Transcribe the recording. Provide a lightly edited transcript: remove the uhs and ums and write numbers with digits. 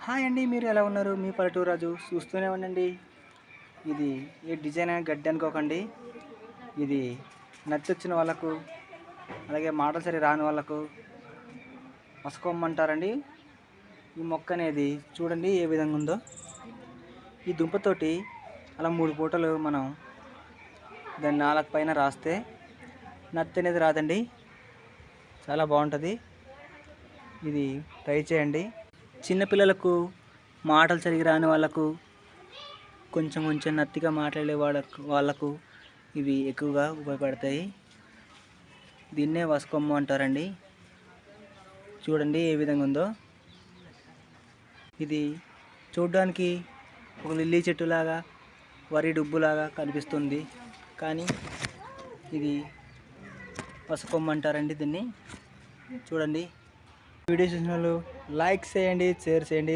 Hi అండి, మీరు ఎలా ఉన్నారు? మీ పల్లెటూరు రాజు. చూస్తూనే ఉండండి. ఇది ఏ డిజైన్ అయిన గడ్డి అనుకోకండి. ఇది నచ్చొచ్చిన వాళ్ళకు, అలాగే మాటలు సరి రాని వాళ్ళకు మసకొమ్మంటారండి. ఈ మొక్క అనేది చూడండి ఏ విధంగా ఉందో. ఈ దుంపతోటి అలా 3 పూటలు మనం దాన్ని 4 పైన రాస్తే నత్తి అనేది రాదండి. చాలా బాగుంటుంది. ఇది ట్రై చేయండి. చిన్నపిల్లలకు, మాటలు సరిగ్గా రాని వాళ్ళకు, కొంచెం నత్తిగా మాట్లాడే వాళ్ళకు ఇవి ఎక్కువగా ఉపయోగపడతాయి. దీన్నే వసకొమ్మ అంటారండి. చూడండి ఏ విధంగా ఉందో. ఇది చూడడానికి ఒక లిల్లీ చెట్టులాగా, వరి డుబ్బులాగా కనిపిస్తుంది, కానీ ఇది వసకొమ్మ అంటారండి దీన్ని. చూడండి. వీడియో చూసిన వాళ్ళు లైక్ చేయండి, షేర్ చేయండి.